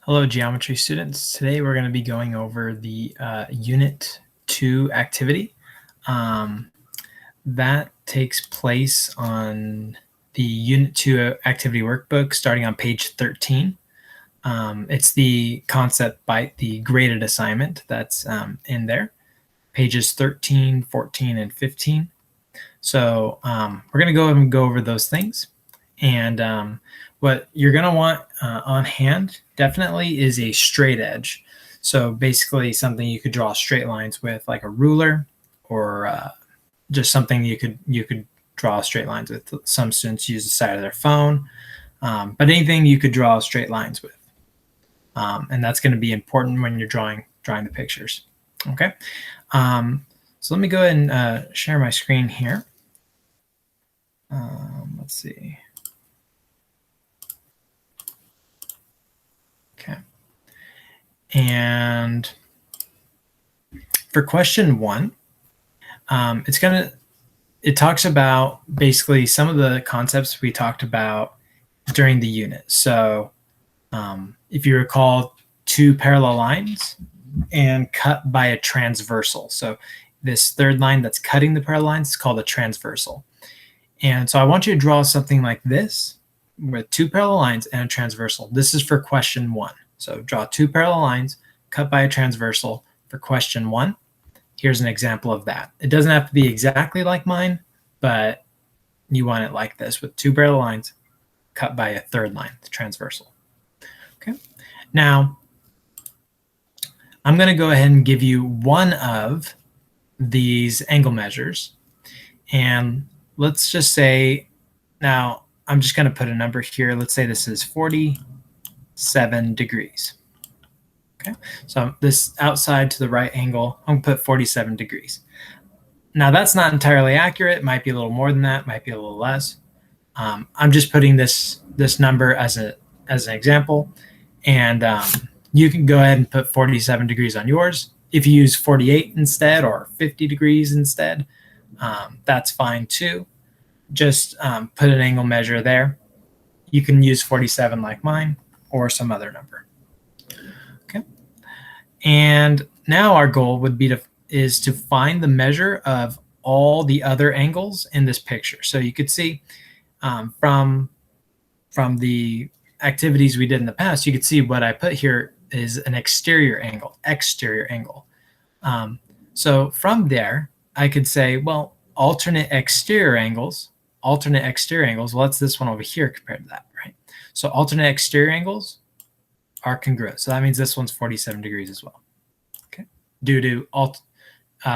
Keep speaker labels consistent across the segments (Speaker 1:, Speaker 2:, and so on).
Speaker 1: Hello, geometry students. Today we're going to be going over the Unit 2 activity. That takes place on the Unit 2 activity workbook starting on page 13. It's the concept by the graded assignment that's in there, pages 13, 14, and 15. So we're going to go over those things. And what you're going to want on hand definitely is a straight edge. So basically something you could draw straight lines with, like a ruler, or just something you could draw straight lines with. Some students use the side of their phone, but anything you could draw straight lines with. And that's going to be important when you're drawing the pictures. Okay. So let me go ahead and share my screen here. Let's see. Okay. And for question 1, it talks about basically some of the concepts we talked about during the unit. So if you recall, 2 parallel lines and cut by a transversal. So this third line that's cutting the parallel lines is called a transversal. And so I want you to draw something like this with 2 parallel lines and a transversal. This is for question 1. So draw 2 parallel lines, cut by a transversal for question 1. Here's an example of that. It doesn't have to be exactly like mine, but you want it like this with 2 parallel lines cut by a third line, the transversal. Okay. Now, I'm going to go ahead and give you one of these angle measures. And let's just say, now I'm just going to put a number here. Let's say this is 47 degrees. Okay, so this outside to the right angle, I'm going to put 47 degrees. Now that's not entirely accurate. It might be a little more than that, might be a little less. I'm just putting this number as an example, and you can go ahead and put 47 degrees on yours. If you use 48 instead or 50 degrees instead, that's fine too. Just put an angle measure there. You can use 47 like mine or some other number. Okay. And now our goal would be is to find the measure of all the other angles in this picture. So you could see from the activities we did in the past, you could see what I put here is an exterior angle. So from there, I could say, well, alternate exterior angles, well, that's this one over here compared to that, right? So alternate exterior angles are congruent. So that means this one's 47 degrees as well, okay? Due to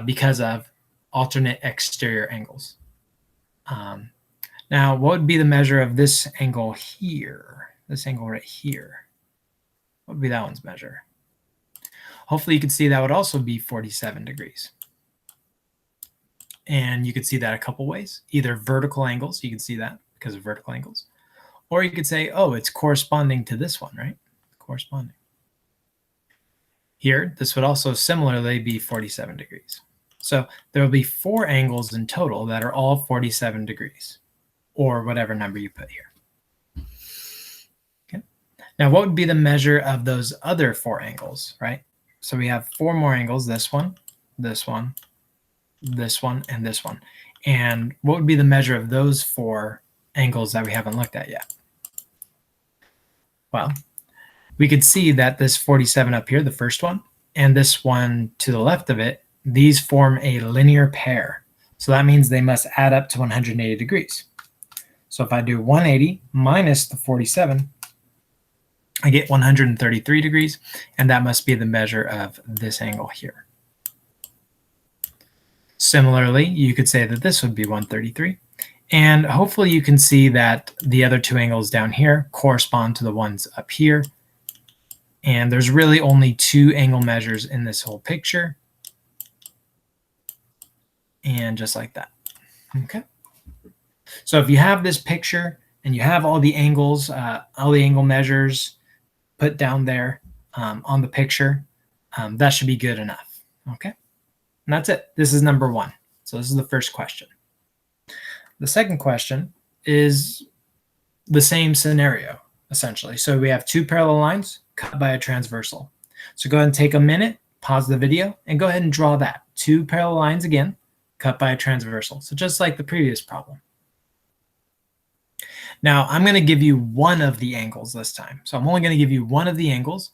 Speaker 1: because of alternate exterior angles. Now, what would be the measure of this angle here? This angle right here. What would be that one's measure? Hopefully you could see that would also be 47 degrees. And you could see that a couple ways. Either vertical angles, you can see that because of vertical angles. Or you could say, oh, it's corresponding to this one, right? Corresponding. Here, this would also similarly be 47 degrees. So there will be 4 angles in total that are all 47 degrees, or whatever number you put here. Okay. Now, what would be the measure of those other 4 angles, right? So we have 4 more angles, this one, this one, this one, and this one. And what would be the measure of those 4 angles that we haven't looked at yet? Well, we could see that this 47 up here, the first one, and this one to the left of it, these form a linear pair. So that means they must add up to 180 degrees. So if I do 180 minus the 47, I get 133 degrees, and that must be the measure of this angle here. Similarly, you could say that this would be 133. And hopefully you can see that the other 2 angles down here correspond to the ones up here. And there's really only 2 angle measures in this whole picture. And just like that. Okay. So if you have this picture and you have all the angles, all the angle measures put down there on the picture, that should be good enough. Okay. And that's it. This is number 1. So this is the first question. The second question is the same scenario. essentially. So we have two parallel lines cut by a transversal. So go ahead and take a minute, pause the video, and go ahead and draw that. Two parallel lines again, cut by a transversal. So just like the previous problem. Now I'm going to give you one of the angles this time. So I'm only going to give you one of the angles,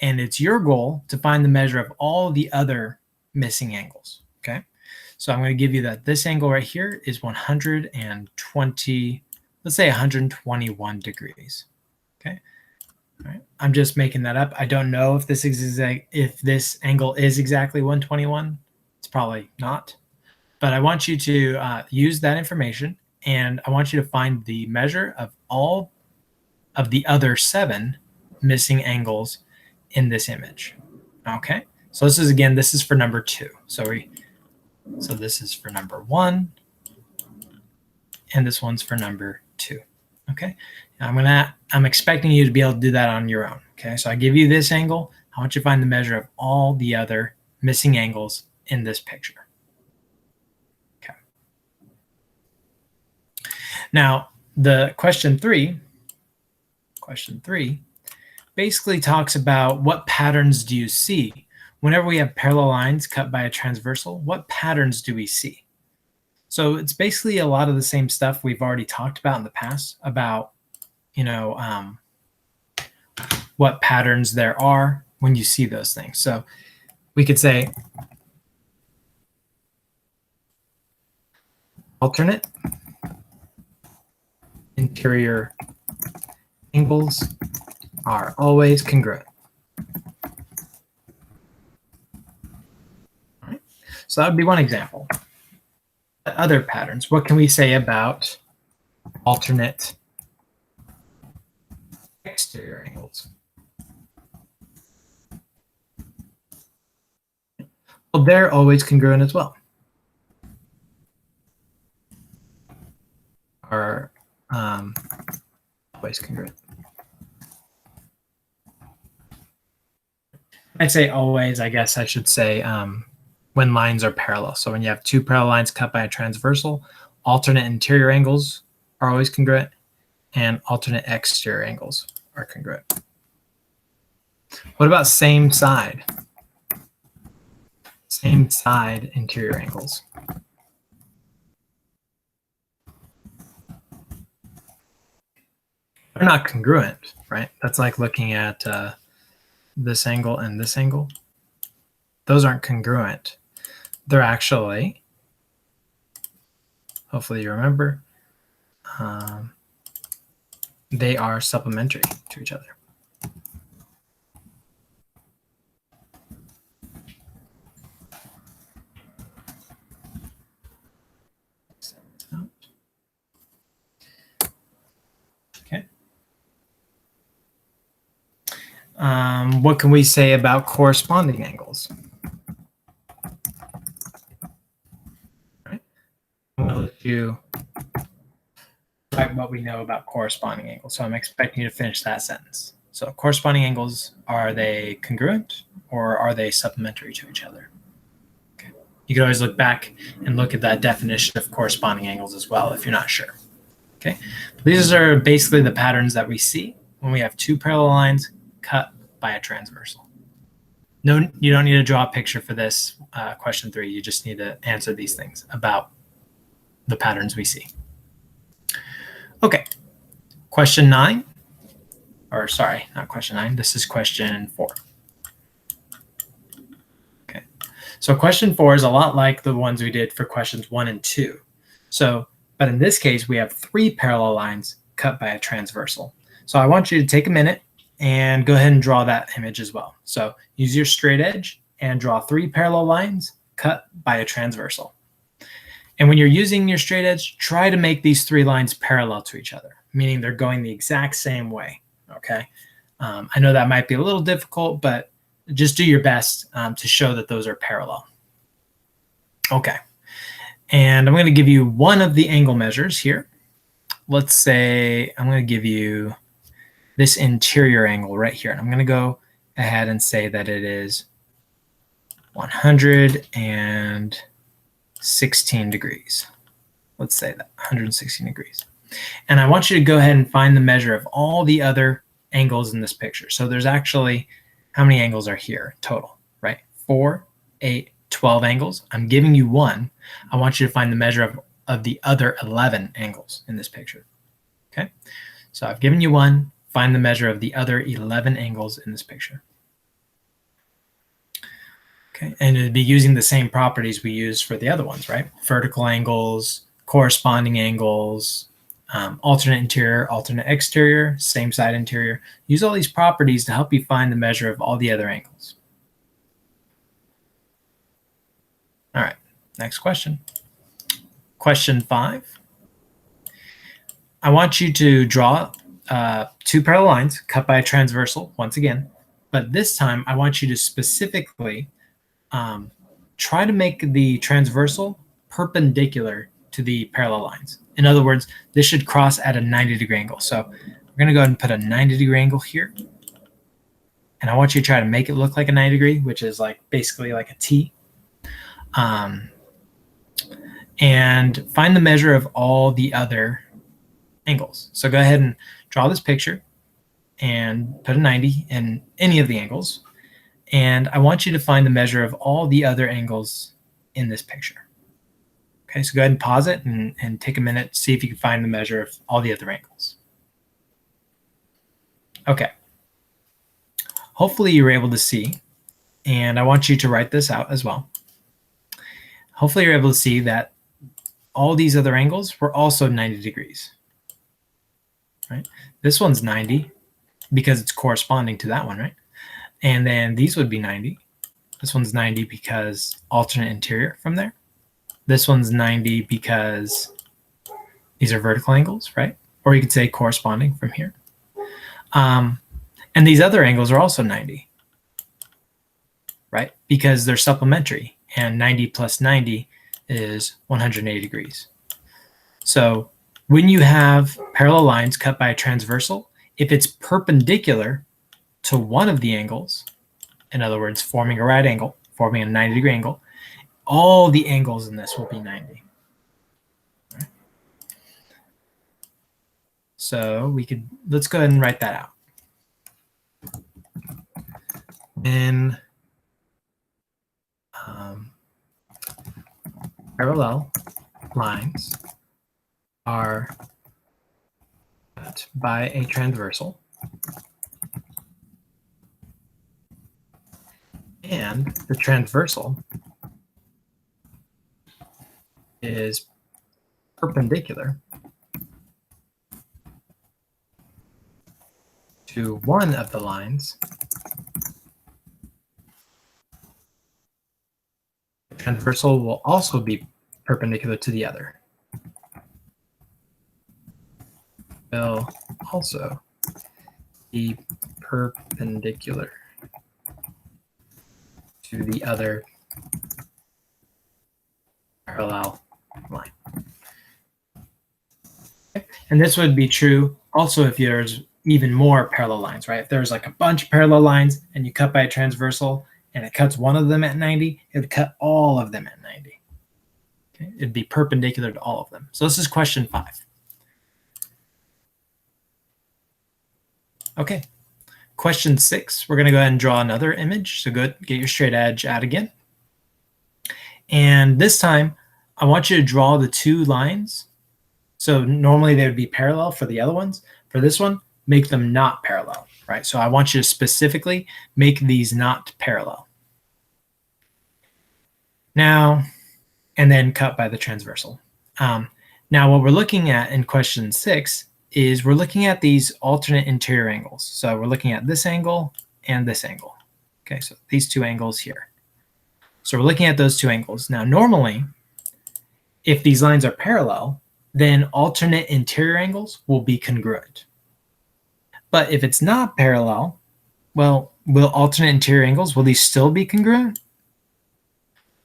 Speaker 1: and it's your goal to find the measure of all the other missing angles. Okay. So I'm going to give you that this angle right here is 120, let's say 121 degrees. Okay. All right. I'm just making that up. I don't know if this angle is exactly 121. It's probably not. But I want you to use that information, and I want you to find the measure of all of the other 7 missing angles in this image. Okay. So this is for number 2. So this is for number 1, and this one's for number 2. Okay. I'm expecting you to be able to do that on your own. Okay. So I give you this angle. I want you to find the measure of all the other missing angles in this picture. Okay. Now, the question 3 basically talks about what patterns do you see whenever we have parallel lines cut by a transversal. What patterns do we see? So it's basically a lot of the same stuff we've already talked about in the past about, what patterns there are when you see those things. So we could say alternate interior angles are always congruent. All right. So that would be one example. Other patterns, what can we say about alternate exterior angles? Well, they're always congruent as well. Are always congruent. I say always, I guess I should say when lines are parallel. So when you have two parallel lines cut by a transversal, alternate interior angles are always congruent, and alternate exterior angles are congruent. What about same side? Same side interior angles. They're not congruent, right? That's like looking at this angle and this angle. Those aren't congruent. They're actually, hopefully you remember, they are supplementary to each other. Okay. What can we say about corresponding angles? Right. We'll let you write what we know about corresponding angles. So I'm expecting you to finish that sentence. So corresponding angles, are they congruent or are they supplementary to each other? Okay. You can always look back and look at that definition of corresponding angles as well if you're not sure. Okay. These are basically the patterns that we see when we have two parallel lines cut by a transversal. No, you don't need to draw a picture for this question 3. You just need to answer these things about the patterns we see. Okay, question 9, or sorry, not question 9. This is question 4. Okay, so question 4 is a lot like the ones we did for questions 1 and 2. So, but in this case, we have 3 parallel lines cut by a transversal. So I want you to take a minute and go ahead and draw that image as well. So use your straight edge and draw 3 parallel lines cut by a transversal. And when you're using your straight edge, try to make these 3 lines parallel to each other, meaning they're going the exact same way, okay? I know that might be a little difficult, but just do your best to show that those are parallel. Okay, and I'm gonna give you one of the angle measures here. Let's say I'm gonna give you this interior angle right here. And I'm gonna go ahead and say that it is 116 degrees. Let's say that, 116 degrees. And I want you to go ahead and find the measure of all the other angles in this picture. So there's actually, how many angles are here total, right? 4, 8, 12 angles. I'm giving you one. I want you to find the measure of the other 11 angles in this picture. Okay, so I've given you one. Find the measure of the other 11 angles in this picture. Okay, and it'd be using the same properties we used for the other ones, right? Vertical angles, corresponding angles, alternate interior, alternate exterior, same side interior. Use all these properties to help you find the measure of all the other angles. All right, next question. Question 5. I want you to draw 2 parallel lines cut by a transversal once again, but this time I want you to specifically try to make the transversal perpendicular to the parallel lines. In other words, this should cross at a 90-degree angle. So we're going to go ahead and put a 90-degree angle here. And I want you to try to make it look like a 90-degree, which is like basically like a T. And find the measure of all the other angles. So go ahead and draw this picture and put a 90 in any of the angles. And I want you to find the measure of all the other angles in this picture. Okay, so go ahead and pause it and take a minute, see if you can find the measure of all the other angles. Okay. Hopefully you were able to see, and I want you to write this out as well. Hopefully you're able to see that all these other angles were also 90 degrees. Right? This one's 90 because it's corresponding to that one, right? And then these would be 90. This one's 90 because alternate interior from there. This one's 90 because these are vertical angles, right? Or you could say corresponding from here. And these other angles are also 90, right? Because they're supplementary, and 90 plus 90 is 180 degrees. So when you have parallel lines cut by a transversal, if it's perpendicular to one of the angles, in other words, forming a right angle, forming a 90-degree angle, all the angles in this will be 90. Right. So let's go ahead and write that out. And parallel lines are cut by a transversal, and the transversal is perpendicular to one of the lines. The transversal will also be perpendicular to the other. Will also be perpendicular to the other parallel line. Okay. And this would be true also if there's even more parallel lines, right? If there's like a bunch of parallel lines and you cut by a transversal and it cuts one of them at 90, it would cut all of them at 90. Okay. It'd be perpendicular to all of them. So this is question 5. Okay. Question 6, we're going to go ahead and draw another image. So go get your straight edge out again. And this time, I want you to draw the 2 lines. So normally they would be parallel for the other ones. For this one, make them not parallel, right? So I want you to specifically make these not parallel. Now, and then cut by the transversal. Now, what we're looking at in question 6 is we're looking at these alternate interior angles. So we're looking at this angle and this angle. Okay, so these 2 angles here. So we're looking at those 2 angles. Now, normally, if these lines are parallel, then alternate interior angles will be congruent. But if it's not parallel, well, will alternate interior angles, will these still be congruent?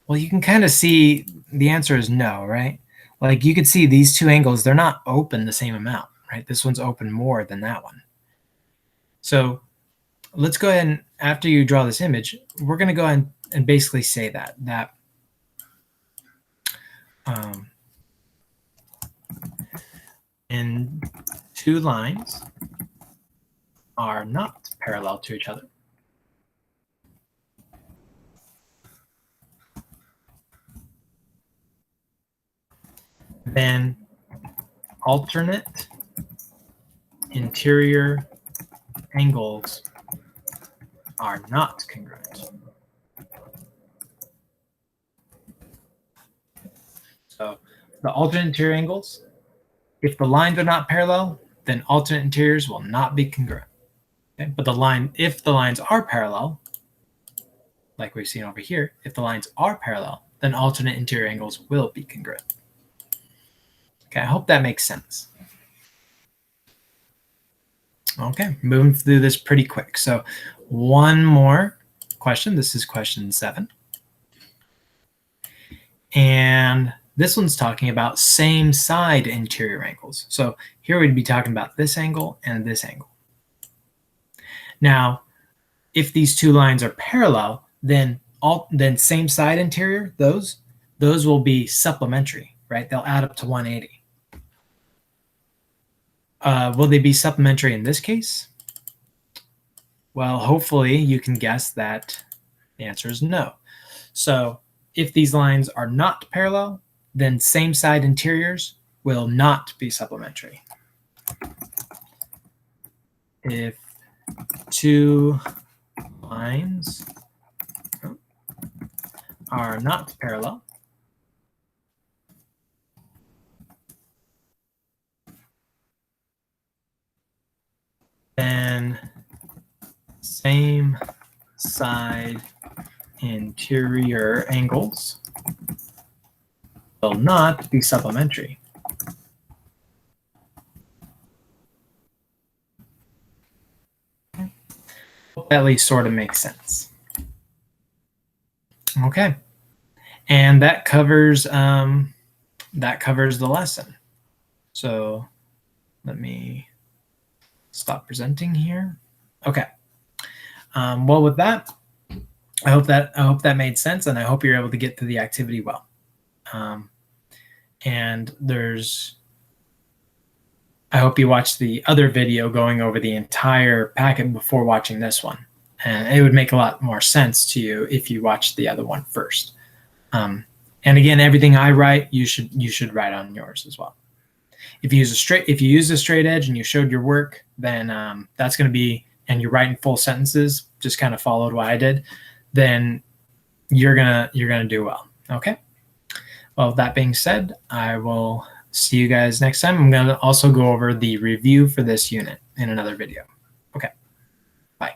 Speaker 1: Well, you can kind of see the answer is no, right? Like you could see these 2 angles, they're not open the same amount, right? This one's open more than that one. So let's go ahead and after you draw this image, we're going to go ahead and basically say that and two lines are not parallel to each other, then alternate interior angles are not congruent. So the alternate interior angles, if the lines are not parallel, then alternate interiors will not be congruent. Okay? But if the lines are parallel, like we've seen over here, if the lines are parallel, then alternate interior angles will be congruent. Okay, I hope that makes sense. Okay, moving through this pretty quick. So one more question. This is question 7. And this one's talking about same side interior angles. So here we'd be talking about this angle and this angle. Now, if these two lines are parallel, then same side interior, those will be supplementary, right? They'll add up to 180. Will they be supplementary in this case? Well, hopefully you can guess that the answer is no. So if these lines are not parallel, then same side interiors will not be supplementary. If two lines are not parallel, then same side interior angles will not be supplementary. Hope that at least sort of makes sense. Okay, and that covers the lesson. So let me stop presenting here. Okay. Well, with that, I hope that made sense, and I hope you're able to get through the activity well. And I hope you watched the other video going over the entire packet before watching this one. And it would make a lot more sense to you if you watched the other one first. And again, everything I write, you should write on yours as well. If you use a straight edge and you showed your work, then that's going to be, and you're writing full sentences, just kind of followed what I did, then you're gonna do well. Okay. Well, with that being said, I will see you guys next time. I'm going to also go over the review for this unit in another video. Okay. Bye.